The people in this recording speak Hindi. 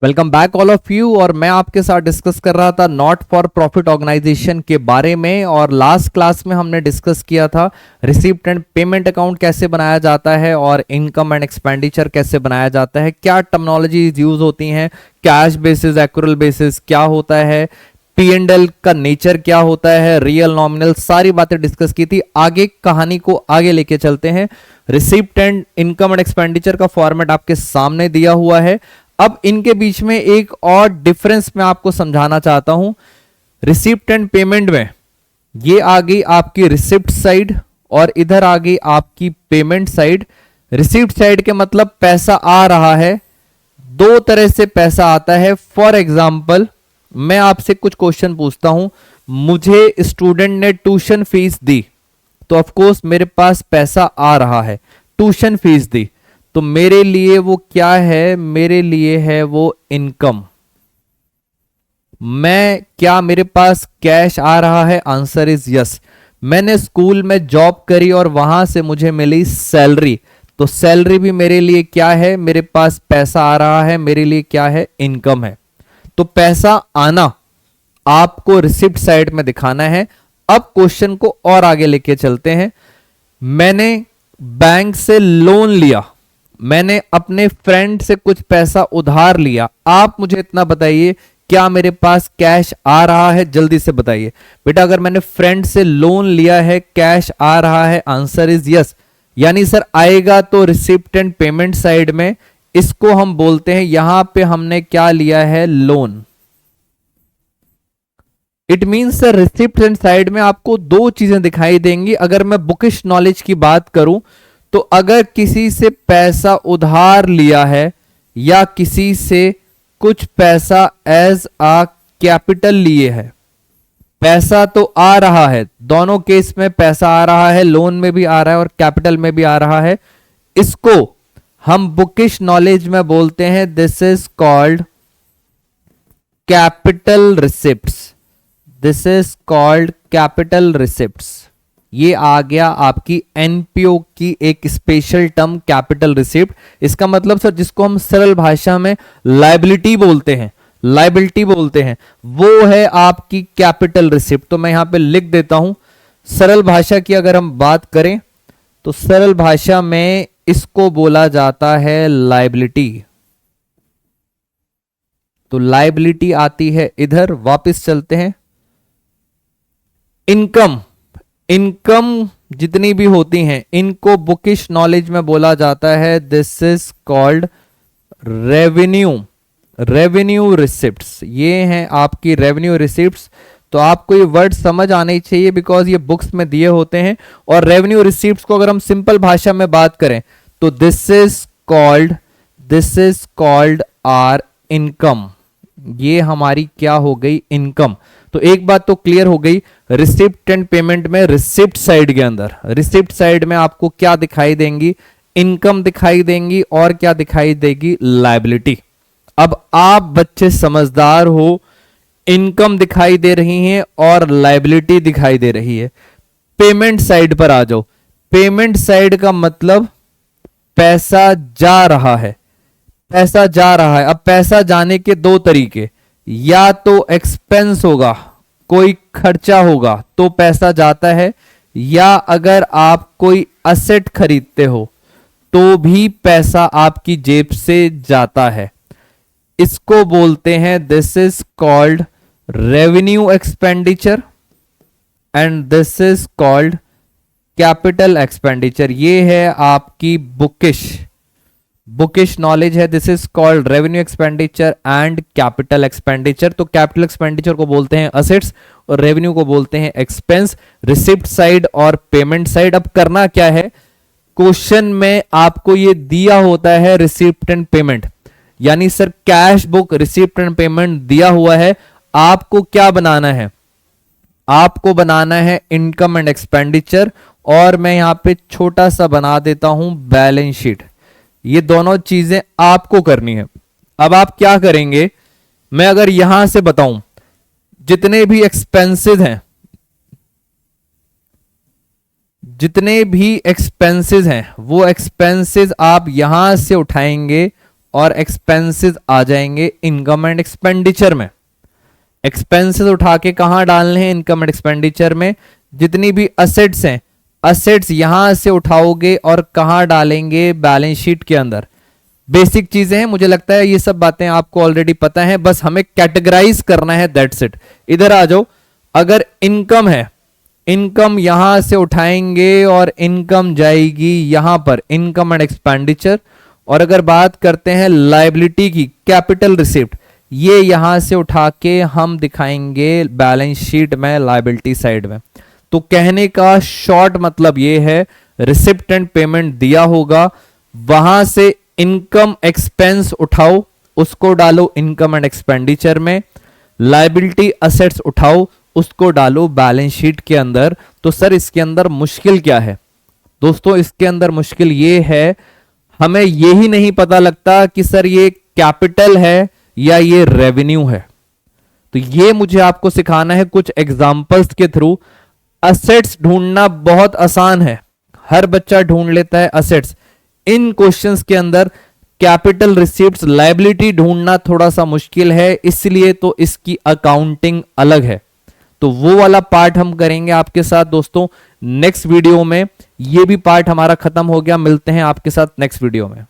Welcome back all of you. और मैं आपके साथ डिस्कस कर रहा था नॉट फॉर प्रॉफिट ऑर्गेनाइजेशन के बारे में। और लास्ट क्लास में हमने डिस्कस किया था रिसीप्ट एंड पेमेंट अकाउंट कैसे बनाया जाता है और इनकम एंड एक्सपेंडिचर कैसे बनाया जाता है, क्या टर्मिनोलॉजीज यूज होती हैं, कैश बेसिस, एक्रूअल बेसिस क्या होता है, पी एंड एल का नेचर क्या होता है, रियल नॉमिनल, सारी बातें डिस्कस की थी। आगे कहानी को आगे लेके चलते हैं। Receipt and income and expenditure का फॉर्मेट आपके सामने दिया हुआ है। अब इनके बीच में एक और डिफरेंस मैं आपको समझाना चाहता हूं। रिसिप्ट एंड पेमेंट में ये आ गई आपकी रिसिप्ट साइड और इधर आ गई आपकी पेमेंट साइड। रिसिप्ट साइड के मतलब पैसा आ रहा है, दो तरह से पैसा आता है। फॉर एग्जाम्पल मैं आपसे कुछ क्वेश्चन पूछता हूं, मुझे स्टूडेंट ने ट्यूशन फीस दी तो ऑफ कोर्स मेरे पास पैसा आ रहा है। ट्यूशन फीस दी तो मेरे लिए वो क्या है, मेरे लिए है वो इनकम। मैं क्या मेरे पास कैश आ रहा है? Answer is yes. मैंने स्कूल में जॉब करी और वहां से मुझे मिली सैलरी, तो सैलरी भी मेरे लिए क्या है, मेरे पास पैसा आ रहा है, मेरे लिए क्या है, इनकम है। तो पैसा आना आपको रिसिप्ट साइड में दिखाना है। अब क्वेश्चन को और आगे लेके चलते हैं। मैंने बैंक से लोन लिया, मैंने अपने फ्रेंड से कुछ पैसा उधार लिया। आप मुझे इतना बताइए, क्या मेरे पास कैश आ रहा है? जल्दी से बताइए बेटा। अगर मैंने फ्रेंड से लोन लिया है, कैश आ रहा है? Answer is yes. यानी सर आएगा तो रिसिप्ट एंड पेमेंट साइड में। इसको हम बोलते हैं, यहां पे हमने क्या लिया है, loan. It means sir receipt and side में आपको दो चीजें दिखाई देंगी। अगर मैं बुकिश नॉलेज की बात करूं तो अगर किसी से पैसा उधार लिया है या किसी से कुछ पैसा एज आ कैपिटल लिए है, पैसा तो आ रहा है, दोनों केस में पैसा आ रहा है, लोन में भी आ रहा है और कैपिटल में भी आ रहा है। इसको हम बुकिश नॉलेज में बोलते हैं this is called capital receipts. This is called capital receipts. ये आ गया आपकी एनपीओ की एक स्पेशल टर्म, कैपिटल रिसिप्ट। इसका मतलब सर जिसको हम सरल भाषा में लायबिलिटी बोलते हैं, लायबिलिटी बोलते हैं, वो है आपकी कैपिटल रिसिप्ट। तो मैं यहां पे लिख देता हूं, सरल भाषा की अगर हम बात करें तो सरल भाषा में इसको बोला जाता है लायबिलिटी। तो लायबिलिटी आती है इधर। वापस चलते हैं। इनकम, इनकम जितनी भी होती हैं इनको बुकिश नॉलेज में बोला जाता है this is called revenue, revenue receipts. ये हैं आपकी रेवेन्यू रिसिप्ट्स। तो आपको ये वर्ड समझ आने चाहिए बिकॉज ये बुक्स में दिए होते हैं। और रेवेन्यू रिसिप्ट्स को अगर हम सिंपल भाषा में बात करें तो this is called our income. ये हमारी क्या हो गई, इनकम। तो एक बात तो क्लियर हो गई, रिसिप्ट एंड पेमेंट में रिसिप्ट साइड के अंदर, रिसिप्ट साइड में आपको क्या दिखाई देंगी, इनकम दिखाई देंगी और क्या दिखाई देगी, लायबिलिटी। अब आप बच्चे समझदार हो, इनकम दिखाई दे रही है और लायबिलिटी दिखाई दे रही है। पेमेंट साइड पर आ जाओ। पेमेंट साइड का मतलब पैसा जा रहा है, पैसा जा रहा है। अब पैसा जाने के दो तरीके, या तो एक्सपेंस होगा, कोई खर्चा होगा तो पैसा जाता है, या अगर आप कोई असेट खरीदते हो तो भी पैसा आपकी जेब से जाता है। इसको बोलते हैं this is called revenue expenditure and this is called capital expenditure. ये है आपकी बुकिश नॉलेज है। This is called revenue expenditure and capital expenditure. तो कैपिटल एक्सपेंडिचर को बोलते हैं असेट्स और रेवेन्यू को बोलते हैं एक्सपेंस। रिसिप्ट साइड और पेमेंट साइड। अब करना क्या है, क्वेश्चन में आपको ये दिया होता है रिसिप्ट एंड पेमेंट, यानी sir cash book, receipt and payment दिया हुआ है। आपको क्या बनाना है, आपको बनाना है इनकम एंड एक्सपेंडिचर। और मैं यहां पे छोटा सा बना देता हूं बैलेंस शीट। ये दोनों चीजें आपको करनी है। अब आप क्या करेंगे, मैं अगर यहां से बताऊं जितने भी एक्सपेंसेस हैं, जितने भी एक्सपेंसेस हैं वो एक्सपेंसेस आप यहां से उठाएंगे और एक्सपेंसेस आ जाएंगे इनकम एंड एक्सपेंडिचर में। एक्सपेंसेस उठा के कहां डालने हैं? इनकम एंड एक्सपेंडिचर में। जितनी भी असेट्स हैं, असेट्स यहां से उठाओगे और कहां डालेंगे? बैलेंस शीट के अंदर। बेसिक चीजें हैं, मुझे लगता है ये सब बातें आपको ऑलरेडी पता है, बस हमें कैटेगराइज करना है, दैट्स इट। इधर आ जाओ। अगर इनकम है, इनकम यहां से उठाएंगे और इनकम जाएगी यहां पर, इनकम एंड एक्सपेंडिचर। और अगर बात करते हैं लायबिलिटी की, कैपिटल रिसिप्ट, ये यहां से उठा के हम दिखाएंगे बैलेंस शीट में, लायबिलिटी साइड में। तो कहने का शॉर्ट मतलब ये है, रिसिप्ट एंड पेमेंट दिया होगा, वहां से इनकम एक्सपेंस उठाओ, उसको डालो इनकम एंड एक्सपेंडिचर में। लायबिलिटी असेट्स उठाओ, उसको डालो बैलेंस शीट के अंदर। तो सर इसके अंदर मुश्किल क्या है? दोस्तों इसके अंदर मुश्किल ये है, हमें यही नहीं पता लगता कि सर ये कैपिटल है या ये रेवेन्यू है। तो ये मुझे आपको सिखाना है कुछ एग्जांपल्स के थ्रू। असेट्स ढूंढना बहुत आसान है, हर बच्चा ढूंढ लेता है असेट्स। इन क्वेश्चंस के अंदर कैपिटल रिसीप्ट्स, लायबिलिटी ढूंढना थोड़ा सा मुश्किल है, इसलिए तो इसकी अकाउंटिंग अलग है। तो वो वाला पार्ट हम करेंगे आपके साथ दोस्तों नेक्स्ट वीडियो में। ये भी पार्ट हमारा खत्म हो गया, मिलते हैं आपके साथ नेक्स्ट वीडियो में।